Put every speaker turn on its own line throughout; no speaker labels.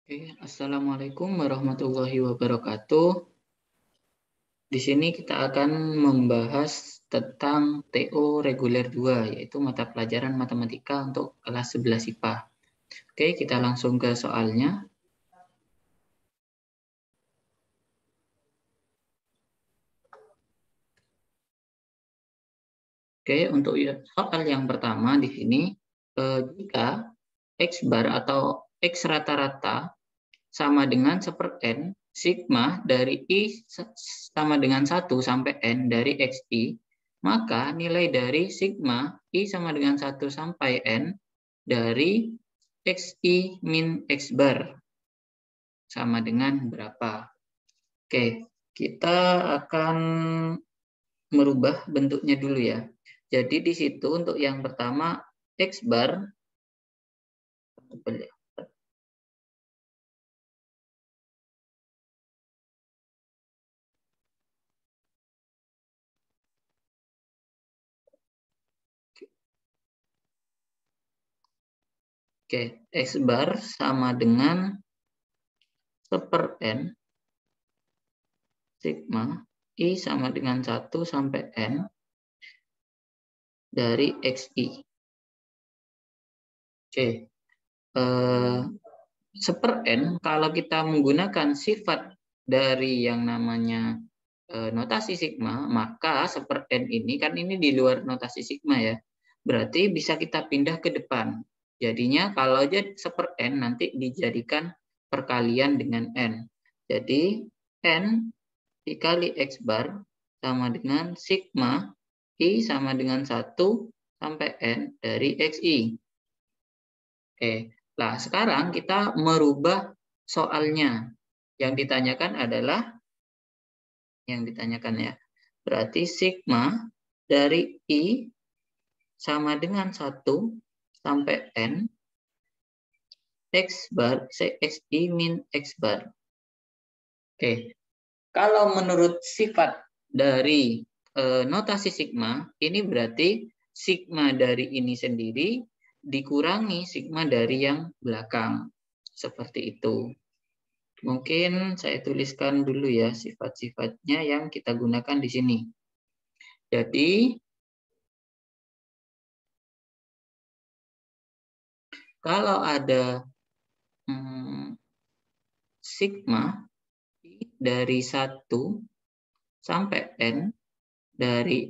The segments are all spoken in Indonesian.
Oke, Assalamualaikum warahmatullahi wabarakatuh. Di sini kita akan membahas tentang TO reguler 2, yaitu mata pelajaran matematika untuk kelas 11 IPA. Oke, kita langsung ke soalnya. Oke, untuk soal yang pertama di sini, jika X bar atau X rata-rata sama dengan 1/n sigma dari I sama dengan 1 sampai N dari XI, maka nilai dari sigma I sama dengan 1 sampai N dari XI min X bar sama dengan berapa? Oke, kita akan merubah bentuknya dulu ya. Jadi di situ untuk yang pertama X bar, oke, X bar sama dengan 1/n sigma I sama dengan 1 sampai N dari XI. Oke, 1/n kalau kita menggunakan sifat dari yang namanya notasi sigma, maka 1/n ini kan ini di luar notasi sigma ya. Berarti bisa kita pindah ke depan. Jadinya kalau aja 1/n nanti dijadikan perkalian dengan N. Jadi N dikali X bar sama dengan sigma I sama dengan 1 sampai N dari XI. Oke, nah sekarang kita merubah soalnya. Yang ditanyakan adalah, berarti sigma dari I sama dengan 1 sampai N X bar, XI min X bar. Oke, kalau menurut sifat dari notasi sigma, ini berarti sigma dari ini sendiri dikurangi sigma dari yang belakang. Seperti itu. Mungkin saya tuliskan dulu ya sifat-sifatnya yang kita gunakan di sini. Jadi, kalau ada sigma dari 1 sampai N dari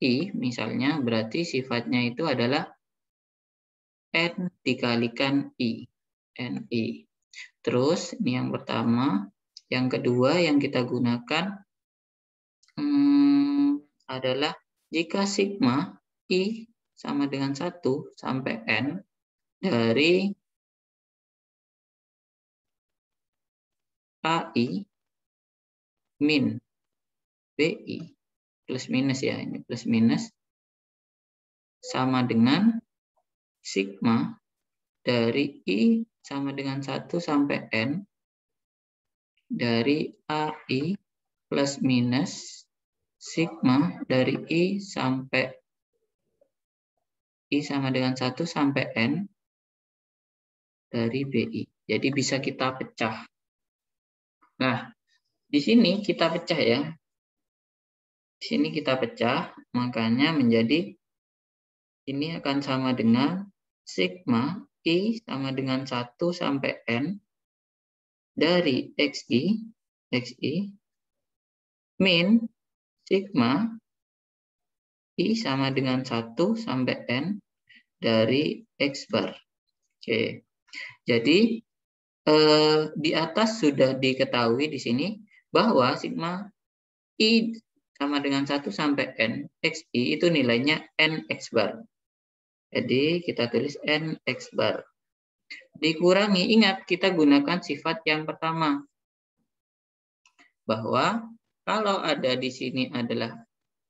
I misalnya, berarti sifatnya itu adalah N dikalikan I. NI. Terus ini yang pertama. Yang kedua yang kita gunakan adalah jika sigma I sama dengan 1 sampai N dari AI min BI plus minus ya, ini plus minus sama dengan sigma dari I sama dengan 1 sampai N dari AI plus minus sigma dari I sampai I sama dengan 1 sampai N dari BI. Jadi bisa kita pecah. Nah, di sini kita pecah ya. Di sini kita pecah, makanya menjadi ini akan sama dengan sigma I sama dengan 1 sampai N dari XI min sigma I sama dengan 1 sampai N dari X bar. Oke. Jadi di atas sudah diketahui di sini bahwa sigma I sama dengan 1 sampai N XI itu nilainya NX bar. Jadi kita tulis NX bar. Dikurangi, ingat kita gunakan sifat yang pertama. Bahwa kalau ada di sini adalah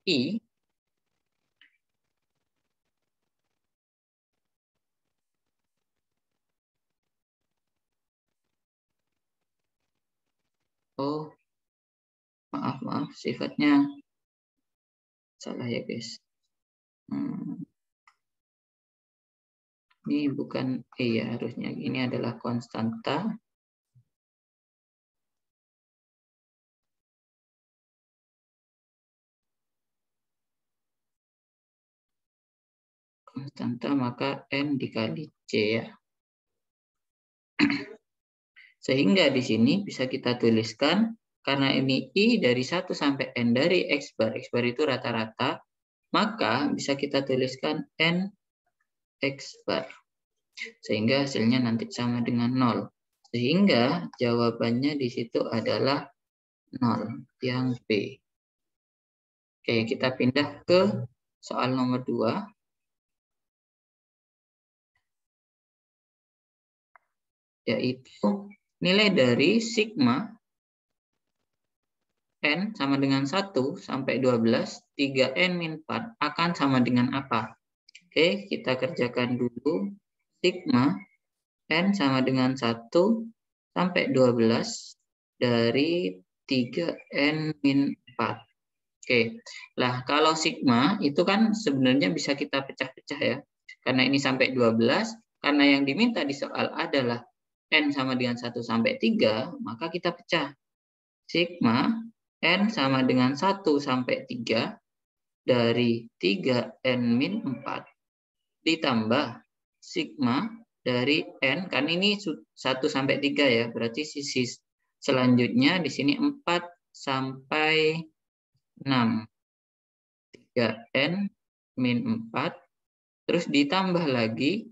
I, oh maaf sifatnya salah ya guys. Ini bukan ya, harusnya ini adalah konstanta. Konstanta maka N dikali C ya. Sehingga di sini bisa kita tuliskan, karena ini I dari 1 sampai N dari X bar itu rata-rata, maka bisa kita tuliskan N X bar. Sehingga hasilnya nanti sama dengan 0. Sehingga jawabannya di situ adalah 0, yang B. Oke, kita pindah ke soal nomor 2. Yaitu nilai dari sigma N sama dengan 1 sampai 12, 3N min 4 akan sama dengan apa? Oke, kita kerjakan dulu. Sigma N sama dengan 1 sampai 12 dari 3N min 4. Oke, lah kalau sigma itu kan sebenarnya bisa kita pecah-pecah ya. Karena ini sampai 12, karena yang diminta di soal adalah N sama dengan 1 sampai 3, maka kita pecah. Sigma N sama dengan 1 sampai 3 dari 3N min 4 ditambah sigma dari N, kan ini 1 sampai 3 ya, berarti sisi selanjutnya di sini 4 sampai 6. 3N min 4, terus ditambah lagi,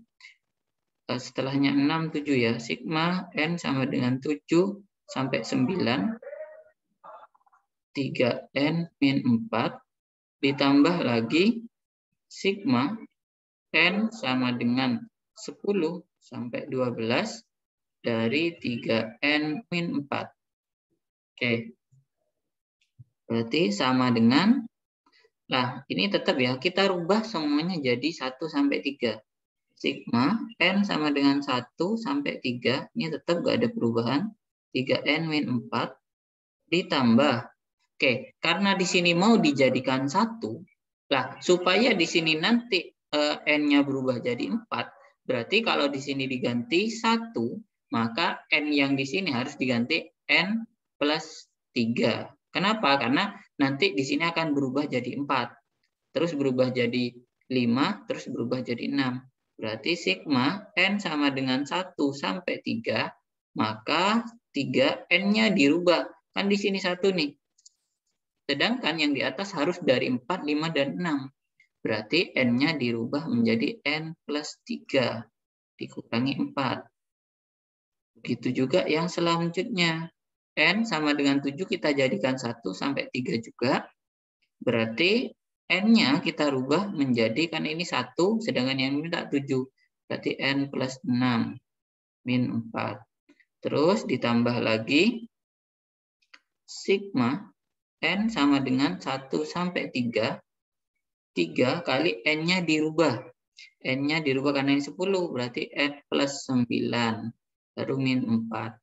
setelahnya 6, 7 ya, sigma N sama dengan 7 sampai 9, 3N min 4, ditambah lagi sigma N sama dengan 10 sampai 12 dari 3N min 4. Oke. Berarti sama dengan, nah ini tetap ya, kita rubah semuanya jadi 1 sampai 3. Sigma N sama dengan 1 sampai 3, ini tetap nggak ada perubahan, 3N min 4, ditambah, oke, karena di sini mau dijadikan 1, lah supaya di sini nanti N-nya berubah jadi 4, berarti kalau di sini diganti 1, maka N yang di sini harus diganti N plus 3. Kenapa? Karena nanti di sini akan berubah jadi 4, terus berubah jadi 5, terus berubah jadi 6. Berarti sigma N sama dengan 1 sampai 3, maka 3N-nya dirubah. Kan di sini 1 nih. Sedangkan yang di atas harus dari 4, 5, dan 6. Berarti N-nya dirubah menjadi N plus 3 dikurangi 4. Begitu juga yang selanjutnya. N sama dengan 7 kita jadikan 1 sampai 3 juga. Berarti N-nya kita rubah menjadi, kan ini 1, sedangkan yang minta 7. Berarti N plus 6 min 4. Terus ditambah lagi sigma N sama dengan 1 sampai 3. 3 kali N-nya dirubah. N-nya dirubah karena ini 10, berarti N plus 9. Baru min 4.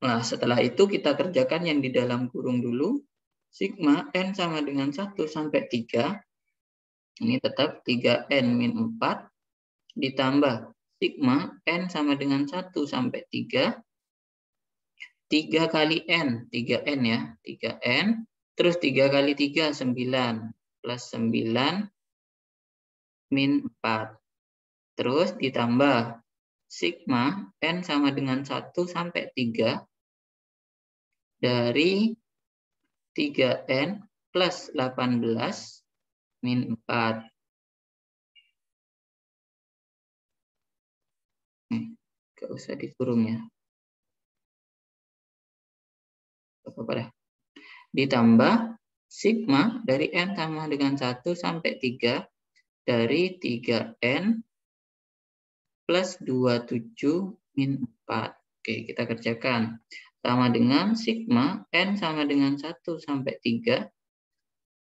Nah, setelah itu kita kerjakan yang di dalam kurung dulu. Sigma N sama dengan 1 sampai 3. Ini tetap 3N min 4. Ditambah sigma N sama dengan 1 sampai 3. 3 kali N, 3N ya, 3N, terus 3 kali 3, 9, plus 9, min 4. Terus ditambah sigma N sama dengan 1 sampai 3 dari 3N plus 18, min 4. Nggak usah dikurung ya. Apa-apa dah. Ditambah sigma dari N sama dengan 1 sampai 3 dari 3N plus 27 min 4. Oke, kita kerjakan. Sama dengan sigma N sama dengan 1 sampai 3,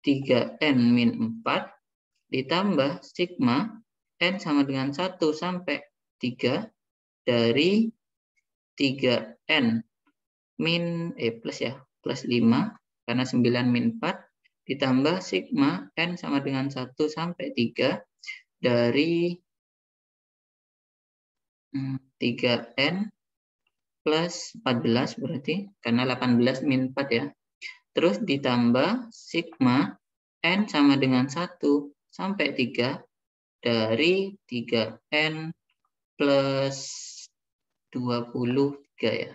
3N min 4, ditambah sigma N sama dengan 1 sampai 3 dari 3N min plus ya, plus 5 karena 9 min 4, ditambah sigma N sama dengan 1 sampai 3 dari 3N plus 14 berarti, karena 18 min 4 ya. Terus ditambah sigma N sama dengan 1 sampai 3 dari 3N plus 23 ya.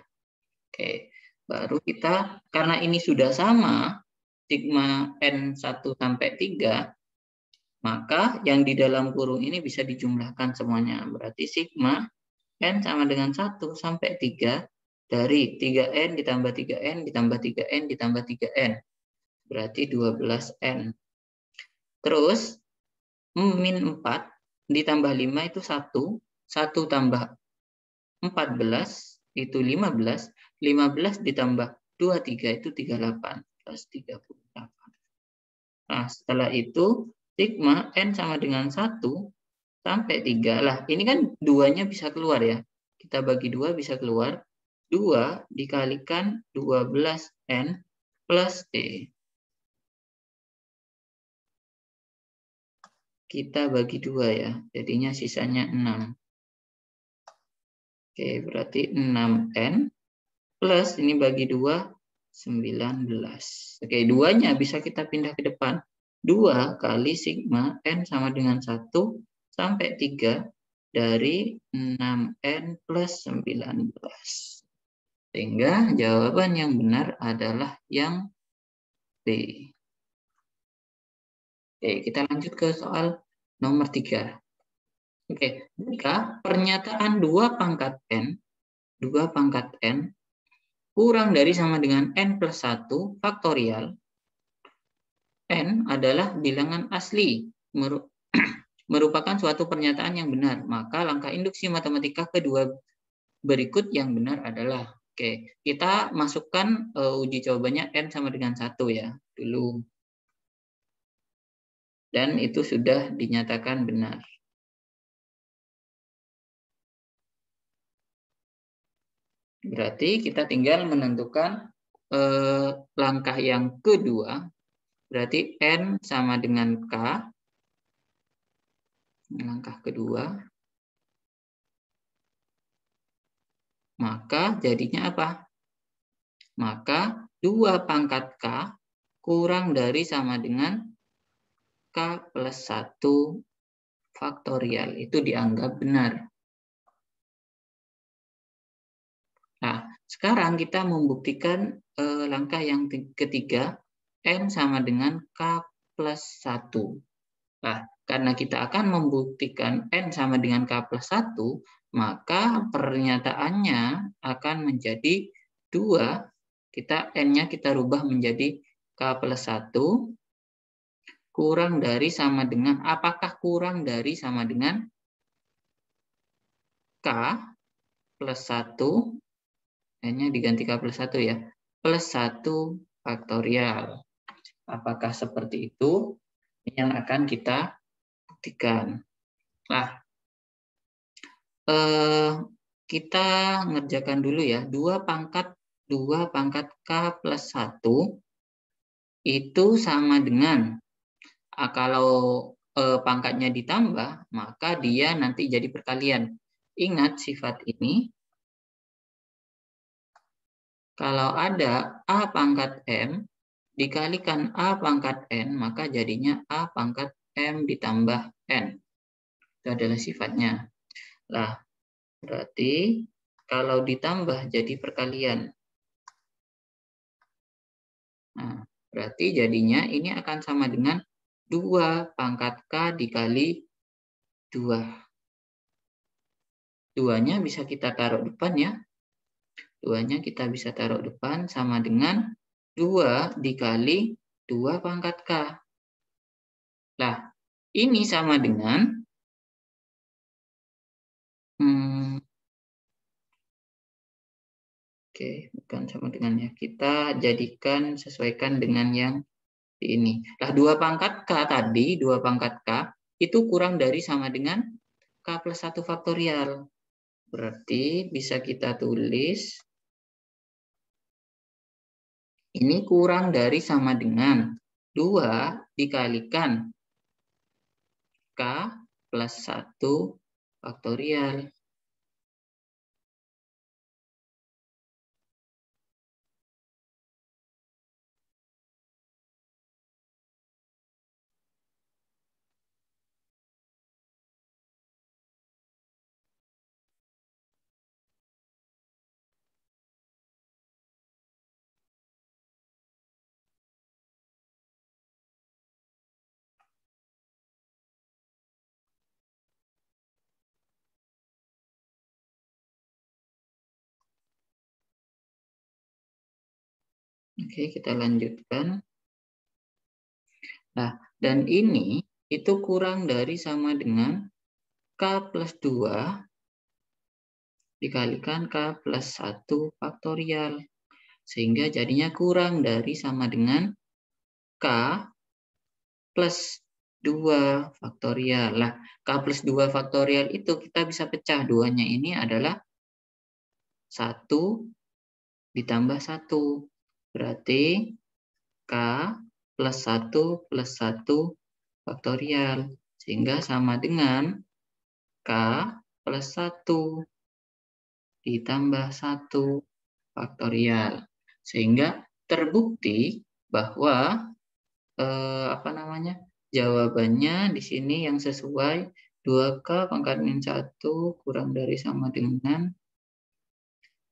Oke, baru kita, karena ini sudah sama, sigma N 1 sampai 3, maka yang di dalam kurung ini bisa dijumlahkan semuanya. Berarti sigma N sama dengan 1 sampai 3 dari 3N ditambah 3N ditambah 3N ditambah 3N. Berarti 12N. Terus min 4 ditambah 5 itu 1. 1 tambah 14 itu 15. 15 ditambah 23 itu 38 plus 38. Nah, setelah itu sigma N sama dengan 1 sampai 3. Lah, ini kan 2-nya bisa keluar ya. Kita bagi 2 bisa keluar. 2 dikalikan 12N plus T. Kita bagi 2 ya. Jadinya sisanya 6. Oke, berarti 6N plus ini bagi 2, 19. Oke, 2-nya bisa kita pindah ke depan. 2 kali sigma N sama dengan 1 sampai 3 dari 6N plus 19. Sehingga jawaban yang benar adalah yang B. Oke, kita lanjut ke soal nomor 3. Oke, jika pernyataan 2 pangkat N kurang dari sama dengan N plus 1 faktorial, N adalah bilangan asli, merupakan suatu pernyataan yang benar. Maka langkah induksi matematika kedua berikut yang benar adalah, oke, kita masukkan uji jawabannya N sama dengan 1 ya dulu. Dan itu sudah dinyatakan benar. Berarti kita tinggal menentukan langkah yang kedua. Berarti N sama dengan K. Langkah kedua. Maka jadinya apa? Maka 2 pangkat K kurang dari sama dengan K plus 1 faktorial. Itu dianggap benar. Nah, sekarang kita membuktikan langkah yang ketiga, N sama dengan K plus 1. Nah, karena kita akan membuktikan N sama dengan K plus 1, maka pernyataannya akan menjadi 2. N-nya kita rubah menjadi K plus 1 kurang dari sama dengan, apakah kurang dari sama dengan K plus 1, N-nya diganti K plus 1 ya, plus 1 faktorial. Apakah seperti itu? Ini yang akan kita buktikan. Nah, kita ngerjakan dulu ya. 2 pangkat K plus 1 itu sama dengan, kalau pangkatnya ditambah, maka dia nanti jadi perkalian. Ingat sifat ini, kalau ada A pangkat M dikalikan A pangkat N, maka jadinya A pangkat M ditambah N. Itu adalah sifatnya. Lah, berarti kalau ditambah jadi perkalian. Nah, berarti jadinya ini akan sama dengan 2 pangkat K dikali 2. 2-nya bisa kita taruh depan ya. 2-nya kita bisa taruh depan sama dengan 2 dikali 2 pangkat K. Nah, ini sama dengan oke, bukan sama dengan ya. Kita jadikan, sesuaikan dengan yang di ini. Nah, 2 pangkat K tadi, 2 pangkat K, itu kurang dari sama dengan K plus 1 faktorial. Berarti bisa kita tulis, ini kurang dari sama dengan 2 dikalikan K plus 1 faktorial. Oke, kita lanjutkan. Nah, dan ini itu kurang dari sama dengan K plus 2 dikalikan K plus 1 faktorial. Sehingga jadinya kurang dari sama dengan K plus 2 faktorial. Lah, K plus 2 faktorial itu kita bisa pecah. Duanya ini adalah 1 ditambah 1. Berarti K plus 1 plus 1 faktorial. Sehingga sama dengan K plus 1 ditambah 1 faktorial. Sehingga terbukti bahwa jawabannya di sini yang sesuai 2K pangkat min 1 kurang dari sama dengan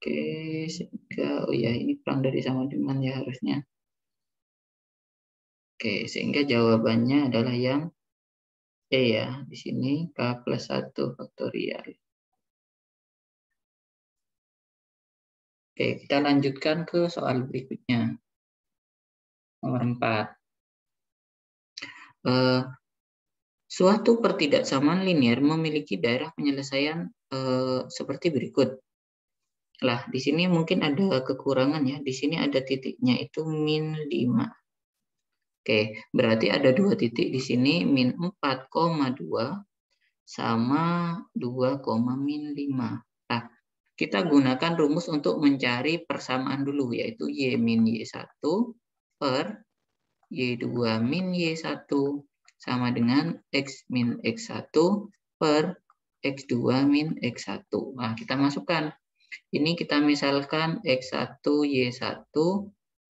sehingga ini kurang dari sama dengan ya harusnya. Sehingga jawabannya adalah yang E ya, di sini K plus 1 faktorial. Kita lanjutkan ke soal berikutnya. Nomor 4. Suatu pertidaksamaan linear memiliki daerah penyelesaian seperti berikut. Lah, di sini mungkin ada kekurangan ya. Di sini ada titiknya itu min 5. Berarti ada 2 titik di sini min 4,2 sama 2, min 5. Nah, kita gunakan rumus untuk mencari persamaan dulu, yaitu Y min Y1 per Y2 min Y1 sama dengan X min X1 per X2 min X1. Nah, kita masukkan. Ini kita misalkan X1 Y1,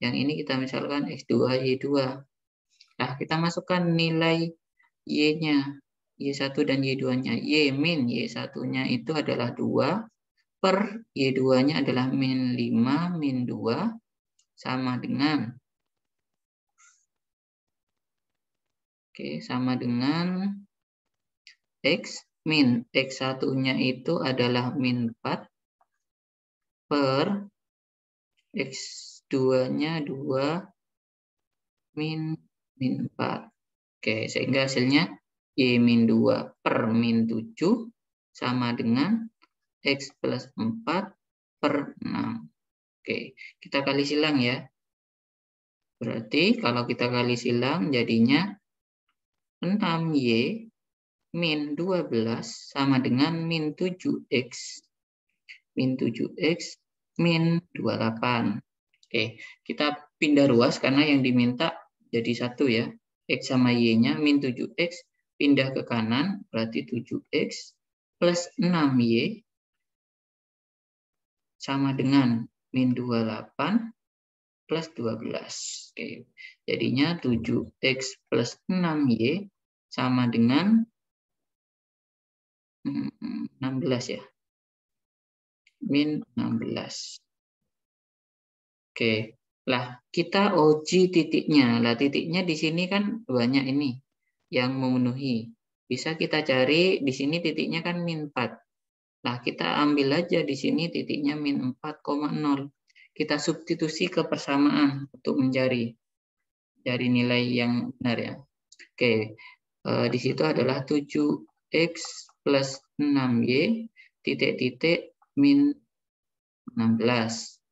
yang ini kita misalkan X2 Y2. Nah, kita masukkan nilai Y-nya, Y1 dan Y2-nya. Y min Y1-nya itu adalah 2 per Y2-nya adalah min 5 min 2 sama dengan sama dengan X min X1-nya itu adalah min 4 per X2-nya 2 min 4. Sehingga hasilnya Y min 2 per min 7 sama dengan X plus 4 per 6. Kita kali silang ya. Berarti kalau kita kali silang jadinya 6Y min 12 sama dengan min 7X. Min 7X min 28. Kita pindah ruas karena yang diminta jadi 1 ya. X sama Y-nya min 7X pindah ke kanan, berarti 7X plus 6Y sama dengan min 28 plus 12. Jadinya 7X plus 6Y sama dengan 16 ya. Min 16. Lah kita uji titiknya. Lah titiknya di sini kan banyak ini yang memenuhi. Bisa kita cari di sini titiknya kan min 4. Nah, kita ambil aja di sini titiknya min 4,0. Kita substitusi ke persamaan untuk mencari nilai yang benar ya. Di situ adalah 7X plus 6Y titik-titik min 16.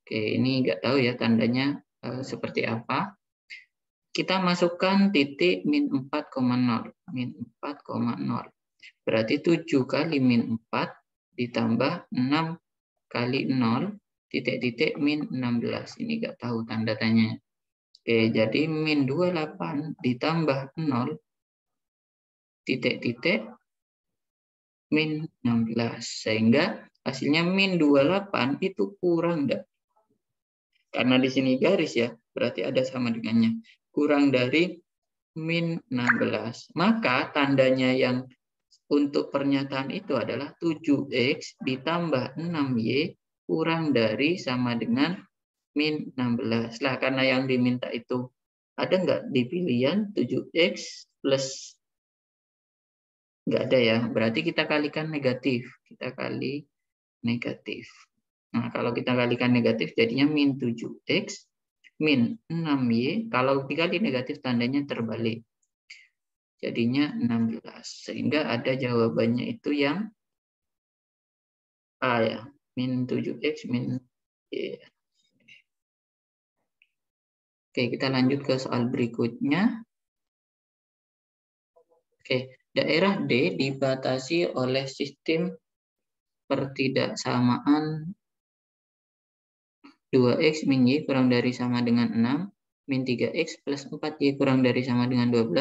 Ini nggak tahu ya tandanya seperti apa. Kita masukkan titik min 4,0. Min 4,0. Berarti 7 kali min 4 ditambah 6 kali 0 titik-titik min 16. Ini nggak tahu tanda tanya. Jadi min 28 ditambah 0 titik-titik min 16. Sehingga hasilnya min 28 itu kurang enggak? Karena di sini garis ya, berarti ada sama dengannya. Kurang dari min 16. Maka tandanya yang untuk pernyataan itu adalah 7X ditambah 6Y kurang dari sama dengan min 16. Lah, karena yang diminta itu ada nggak di pilihan 7X plus? Nggak ada ya, berarti kita kalikan negatif. Kita kali negatif. Nah, kalau kita kalikan negatif jadinya min 7X min 6Y, kalau dikali negatif tandanya terbalik. Jadinya 16. Sehingga ada jawabannya itu yang A ya, min 7X min Y. Oke, kita lanjut ke soal berikutnya. Oke, daerah D dibatasi oleh sistem pertidaksamaan 2X min Y kurang dari sama dengan 6, min 3X plus 4Y kurang dari sama dengan 12,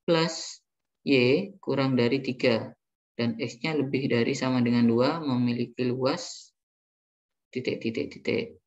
plus Y kurang dari 3, dan X-nya lebih dari sama dengan 2, memiliki luas titik.